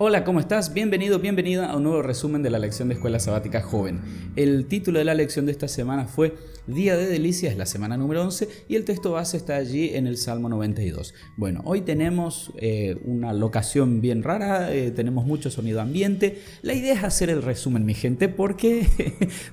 Hola, ¿cómo estás? Bienvenido, bienvenida a un nuevo resumen de la lección de Escuela Sabática Joven. El título de la lección de esta semana fue Día de Delicias, la semana número 11, y el texto base está allí en el Salmo 92. Bueno, hoy tenemos una locación bien rara, tenemos mucho sonido ambiente. La idea es hacer el resumen, mi gente, porque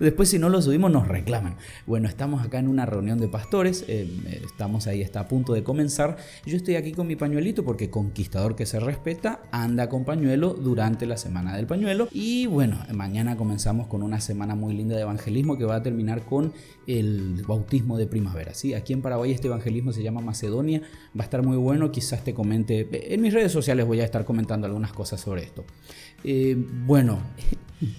después si no lo subimos nos reclaman. Bueno, estamos acá en una reunión de pastores, estamos ahí, está a punto de comenzar. Yo estoy aquí con mi pañuelito porque conquistador que se respeta anda con pañuelo durante la semana del pañuelo. Y bueno, mañana comenzamos con una semana muy linda de evangelismo que va a terminar con el bautismo de primavera, ¿sí? Aquí en Paraguay este evangelismo se llama Macedonia, va a estar muy bueno, quizás te comente, en mis redes sociales voy a estar comentando algunas cosas sobre esto. Bueno,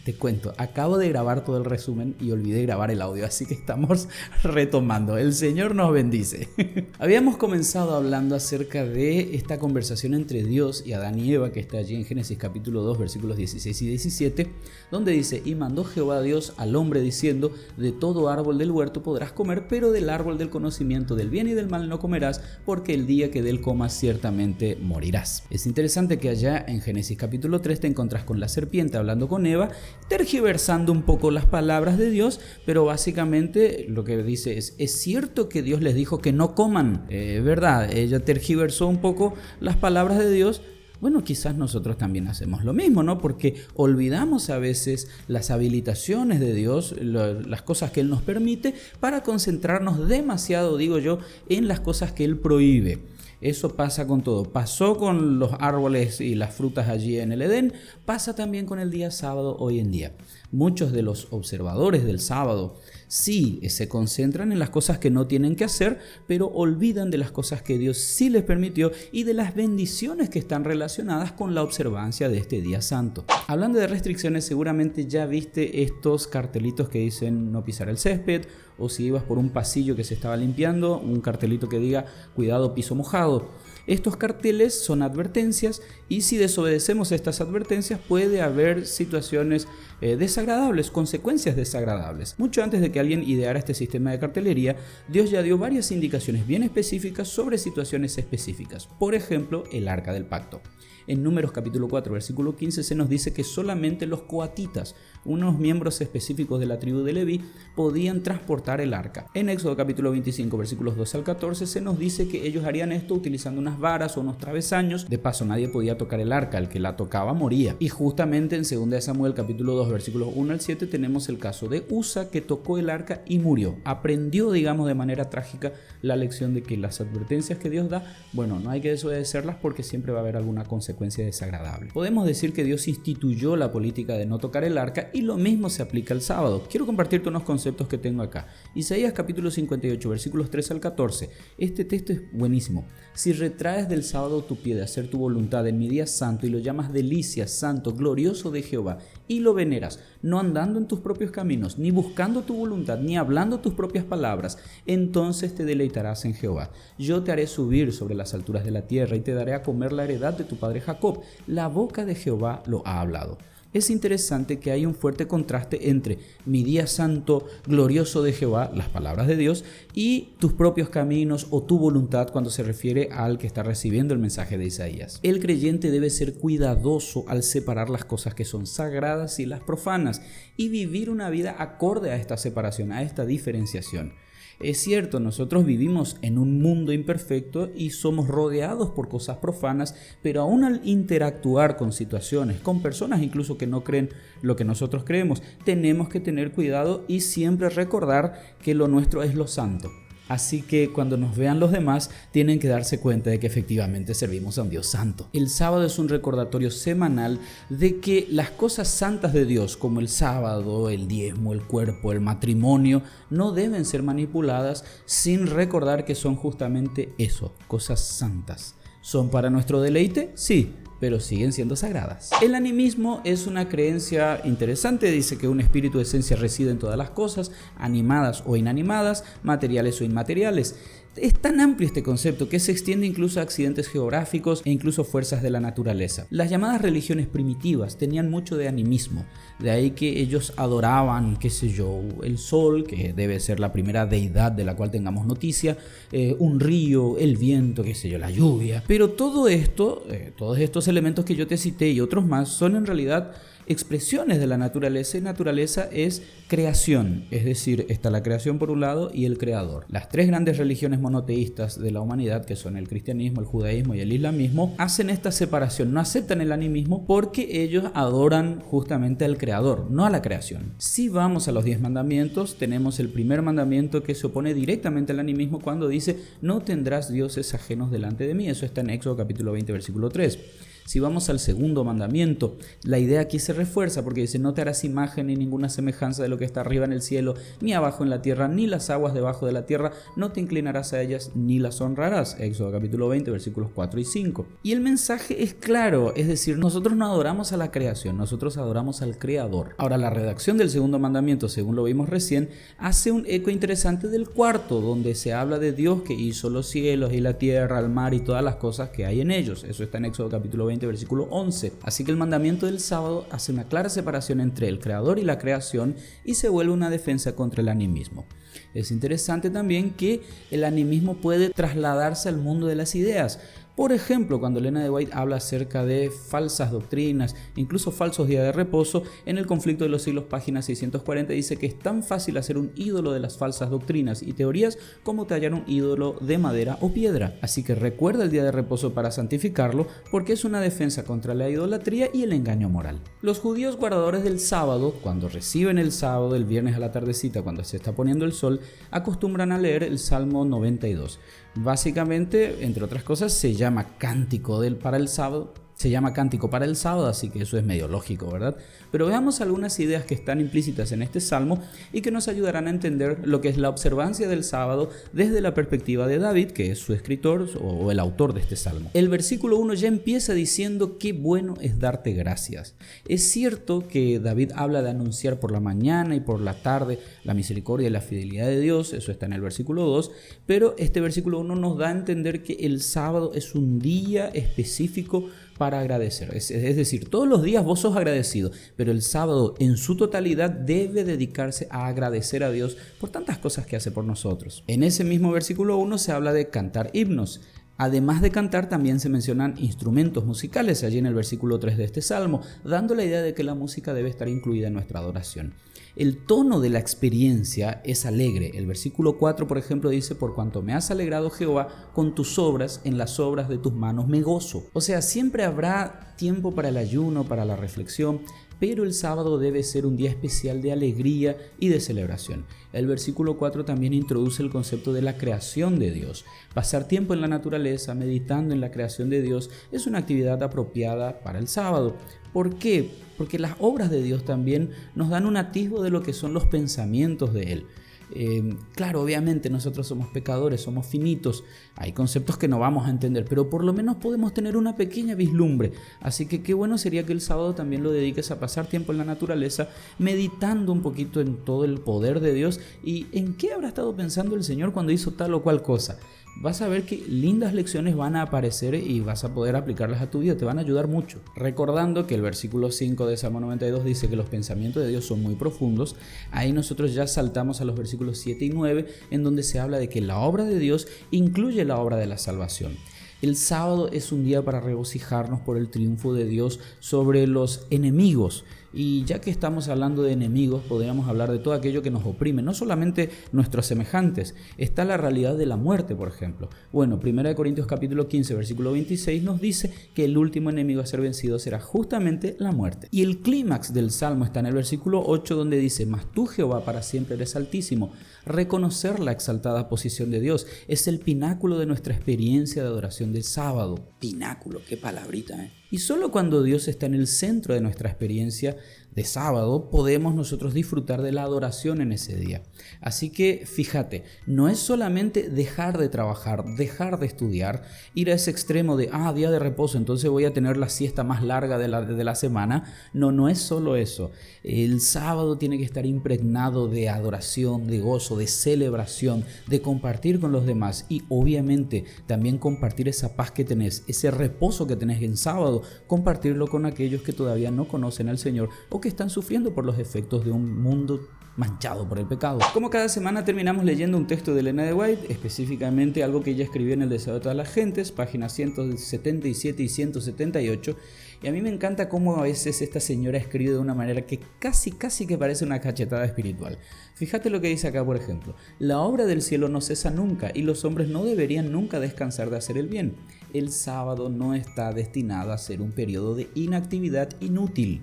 te cuento, acabo de grabar todo el resumen y olvidé grabar el audio, así que estamos retomando. El Señor nos bendice. Habíamos comenzado hablando acerca de esta conversación entre Dios y Adán y Eva, que está allí en Génesis capítulo 2, versículos 16 y 17, donde dice: y mandó Jehová Dios al hombre diciendo: de todo árbol del huerto podrás comer, pero del árbol del conocimiento del bien y del mal no comerás, porque el día que de él comas ciertamente morirás. Es interesante que allá en Génesis capítulo 3 te encontrás con la serpiente hablando con Eva, tergiversando un poco las palabras de Dios, pero básicamente lo que dice es cierto que Dios les dijo que no coman, ¿verdad? Ella tergiversó un poco las palabras de Dios. Bueno, quizás nosotros también hacemos lo mismo, ¿no? Porque olvidamos a veces las habilitaciones de Dios, las cosas que Él nos permite, para concentrarnos demasiado, digo yo, en las cosas que Él prohíbe. Eso pasa con todo. Pasó con los árboles y las frutas allí en el Edén, pasa también con el día sábado hoy en día. Muchos de los observadores del sábado sí se concentran en las cosas que no tienen que hacer, pero olvidan de las cosas que Dios sí les permitió y de las bendiciones que están relacionadas con la observancia de este día santo. Hablando de restricciones, seguramente ya viste estos cartelitos que dicen no pisar el césped, o si ibas por un pasillo que se estaba limpiando, un cartelito que diga cuidado piso mojado. Estos carteles son advertencias y si desobedecemos estas advertencias puede haber situaciones desagradables, consecuencias desagradables. Mucho antes de que alguien ideara este sistema de cartelería, Dios ya dio varias indicaciones bien específicas sobre situaciones específicas. Por ejemplo, el Arca del Pacto. En Números capítulo 4, versículo 15 se nos dice que solamente los coatitas, unos miembros específicos de la tribu de Leví, podían transportar el arca. En Éxodo capítulo 25, versículos 12 al 14 se nos dice que ellos harían esto utilizando unas varas o unos travesaños. De paso, nadie podía tocar el arca, el que la tocaba moría. Y justamente en 2 Samuel capítulo 2, versículos 1 al 7 tenemos el caso de Usa, que tocó el arca y murió. Aprendió, digamos, de manera trágica la lección de que las advertencias que Dios da, bueno, no hay que desobedecerlas porque siempre va a haber alguna consecuencia desagradable. Podemos decir que Dios instituyó la política de no tocar el arca y lo mismo se aplica el sábado. Quiero compartirte unos conceptos que tengo acá. Isaías capítulo 58, versículos 13 al 14. Este texto es buenísimo. Si retraes del sábado tu pie de hacer tu voluntad en mi día santo y lo llamas delicia, santo, glorioso de Jehová, y lo veneras, no andando en tus propios caminos, ni buscando tu voluntad, ni hablando tus propias palabras, entonces te deleitarás en Jehová. Yo te haré subir sobre las alturas de la tierra y te daré a comer la heredad de tu padre Jacob. La boca de Jehová lo ha hablado. Es interesante que hay un fuerte contraste entre mi día santo, glorioso de Jehová, las palabras de Dios, y tus propios caminos o tu voluntad cuando se refiere al que está recibiendo el mensaje de Isaías. El creyente debe ser cuidadoso al separar las cosas que son sagradas y las profanas y vivir una vida acorde a esta separación, a esta diferenciación. Es cierto, nosotros vivimos en un mundo imperfecto y somos rodeados por cosas profanas, pero aún al interactuar con situaciones, con personas incluso que no creen lo que nosotros creemos, tenemos que tener cuidado y siempre recordar que lo nuestro es lo santo. Así que cuando nos vean los demás, tienen que darse cuenta de que efectivamente servimos a un Dios santo. El sábado es un recordatorio semanal de que las cosas santas de Dios, como el sábado, el diezmo, el cuerpo, el matrimonio, no deben ser manipuladas sin recordar que son justamente eso, cosas santas. ¿Son para nuestro deleite? Sí, pero siguen siendo sagradas. El animismo es una creencia interesante. Dice que un espíritu de esencia reside en todas las cosas, animadas o inanimadas, materiales o inmateriales. Es tan amplio este concepto que se extiende incluso a accidentes geográficos e incluso fuerzas de la naturaleza. Las llamadas religiones primitivas tenían mucho de animismo, de ahí que ellos adoraban, qué sé yo, el sol, que debe ser la primera deidad de la cual tengamos noticia, un río, el viento, qué sé yo, la lluvia. Pero todo esto, todos estos elementos que yo te cité y otros más, son en realidad expresiones de la naturaleza, y naturaleza es creación, es decir, está la creación por un lado y el creador. Las tres grandes religiones monoteístas de la humanidad, que son el cristianismo, el judaísmo y el islamismo, hacen esta separación, no aceptan el animismo porque ellos adoran justamente al creador, no a la creación. Si vamos a los 10 mandamientos, tenemos el primer mandamiento que se opone directamente al animismo cuando dice: no tendrás dioses ajenos delante de mí. Eso está en Éxodo capítulo 20 versículo 3. Si vamos al segundo mandamiento, la idea aquí se refuerza porque dice: no te harás imagen ni ninguna semejanza de lo que está arriba en el cielo, ni abajo en la tierra, ni las aguas debajo de la tierra, no te inclinarás a ellas ni las honrarás. Éxodo capítulo 20 versículos 4 y 5. Y el mensaje es claro, es decir, nosotros no adoramos a la creación, nosotros adoramos al creador. Ahora, la redacción del segundo mandamiento, según lo vimos recién, hace un eco interesante del cuarto, donde se habla de Dios que hizo los cielos y la tierra, el mar y todas las cosas que hay en ellos. Eso está en Éxodo capítulo 20 versículo 11. Así que el mandamiento del sábado hace una clara separación entre el creador y la creación y se vuelve una defensa contra el animismo. Es interesante también que el animismo puede trasladarse al mundo de las ideas. Por ejemplo, cuando Elena de White habla acerca de falsas doctrinas, incluso falsos días de reposo, en El conflicto de los siglos, página 640, dice que es tan fácil hacer un ídolo de las falsas doctrinas y teorías como tallar un ídolo de madera o piedra. Así que recuerda el día de reposo para santificarlo, porque es una defensa contra la idolatría y el engaño moral. Los judíos guardadores del sábado, cuando reciben el sábado, el viernes a la tardecita, cuando se está poniendo el sol, acostumbran a leer el Salmo 92. Básicamente, entre otras cosas, se llama cántico para el sábado. Se llama cántico para el sábado, así que eso es medio lógico, ¿verdad? Pero veamos algunas ideas que están implícitas en este salmo y que nos ayudarán a entender lo que es la observancia del sábado desde la perspectiva de David, que es su escritor o el autor de este salmo. El versículo 1 ya empieza diciendo: qué bueno es darte gracias. Es cierto que David habla de anunciar por la mañana y por la tarde la misericordia y la fidelidad de Dios, eso está en el versículo 2, pero este versículo 1 nos da a entender que el sábado es un día específico para agradecer. Es decir, todos los días vos sos agradecido, pero el sábado en su totalidad debe dedicarse a agradecer a Dios por tantas cosas que hace por nosotros. En ese mismo versículo 1 se habla de cantar himnos. Además de cantar, también se mencionan instrumentos musicales allí en el versículo 3 de este salmo, dando la idea de que la música debe estar incluida en nuestra adoración. El tono de la experiencia es alegre. El versículo 4, por ejemplo, dice: por cuanto me has alegrado, Jehová, con tus obras, en las obras de tus manos me gozo. O sea, siempre habrá tiempo para el ayuno, para la reflexión, pero el sábado debe ser un día especial de alegría y de celebración. El versículo 4 también introduce el concepto de la creación de Dios. Pasar tiempo en la naturaleza, meditando en la creación de Dios, es una actividad apropiada para el sábado. ¿Por qué? Porque las obras de Dios también nos dan un atisbo de lo que son los pensamientos de Él. Claro, obviamente nosotros somos pecadores, somos finitos, hay conceptos que no vamos a entender, pero por lo menos podemos tener una pequeña vislumbre. Así que qué bueno sería que el sábado también lo dediques a pasar tiempo en la naturaleza, meditando un poquito en todo el poder de Dios y en qué habrá estado pensando el Señor cuando hizo tal o cual cosa. Vas a ver que lindas lecciones van a aparecer y vas a poder aplicarlas a tu vida, te van a ayudar mucho. Recordando que el versículo 5 de Salmo 92 dice que los pensamientos de Dios son muy profundos, ahí nosotros ya saltamos a los versículos 7 y 9, en donde se habla de que la obra de Dios incluye la obra de la salvación. El sábado es un día para regocijarnos por el triunfo de Dios sobre los enemigos. Y ya que estamos hablando de enemigos, podríamos hablar de todo aquello que nos oprime, no solamente nuestros semejantes. Está la realidad de la muerte, por ejemplo. Bueno, 1 Corintios capítulo 15, versículo 26 nos dice que el último enemigo a ser vencido será justamente la muerte. Y el clímax del Salmo está en el versículo 8, donde dice: mas tú, Jehová, para siempre eres altísimo. Reconocer la exaltada posición de Dios es el pináculo de nuestra experiencia de adoración del sábado. Pináculo, qué palabrita, Y solo cuando Dios está en el centro de nuestra experiencia de sábado podemos nosotros disfrutar de la adoración en ese día. Así que fíjate, no es solamente dejar de trabajar, dejar de estudiar, ir a ese extremo de día de reposo, entonces voy a tener la siesta más larga de la semana. No es solo eso. El sábado tiene que estar impregnado de adoración, de gozo, de celebración, de compartir con los demás y obviamente también compartir esa paz que tenés, ese reposo que tenés en sábado, compartirlo con aquellos que todavía no conocen al Señor o que están sufriendo por los efectos de un mundo manchado por el pecado. Como cada semana terminamos leyendo un texto de Elena de White, específicamente algo que ella escribió en El deseo de todas las gentes, páginas 177 y 178, y a mí me encanta cómo a veces esta señora escribe de una manera que casi que parece una cachetada espiritual. Fíjate lo que dice acá, por ejemplo: la obra del cielo no cesa nunca y los hombres no deberían nunca descansar de hacer el bien. El sábado no está destinado a ser un periodo de inactividad inútil.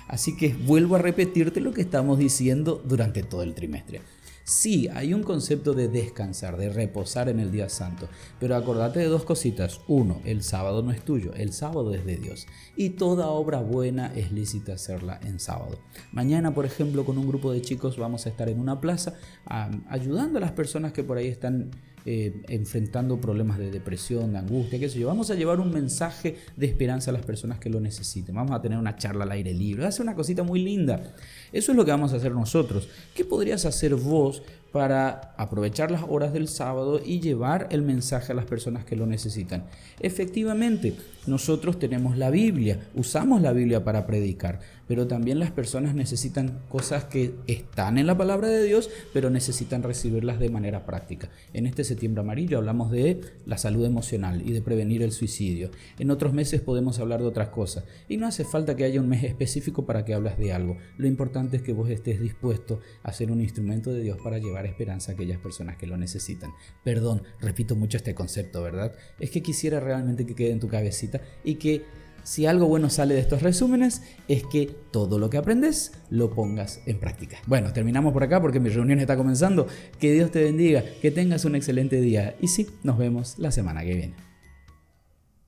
Así que vuelvo a repetirte lo que estamos diciendo durante todo el trimestre. Sí, hay un concepto de descansar, de reposar en el día santo, pero acordate de dos cositas. Uno, el sábado no es tuyo, el sábado es de Dios y toda obra buena es lícita hacerla en sábado. Mañana, por ejemplo, con un grupo de chicos vamos a estar en una plaza ayudando a las personas que por ahí están enfrentando problemas de depresión, de angustia, qué sé yo. Vamos a llevar un mensaje de esperanza a las personas que lo necesiten. Vamos a tener una charla al aire libre. Va a ser una cosita muy linda. Eso es lo que vamos a hacer nosotros. ¿Qué podrías hacer vos para aprovechar las horas del sábado y llevar el mensaje a las personas que lo necesitan? Efectivamente, nosotros tenemos la Biblia, usamos la Biblia para predicar, pero también las personas necesitan cosas que están en la palabra de Dios, pero necesitan recibirlas de manera práctica. En este septiembre amarillo hablamos de la salud emocional y de prevenir el suicidio. En otros meses podemos hablar de otras cosas y no hace falta que haya un mes específico para que hables de algo. Lo importante es que vos estés dispuesto a ser un instrumento de Dios para llevar esperanza a aquellas personas que lo necesitan. Perdón, repito mucho este concepto, ¿verdad? Es que quisiera realmente que quede en tu cabecita y que si algo bueno sale de estos resúmenes es que todo lo que aprendes lo pongas en práctica. Bueno, terminamos por acá porque mi reunión está comenzando. Que Dios te bendiga, que tengas un excelente día y sí, nos vemos la semana que viene.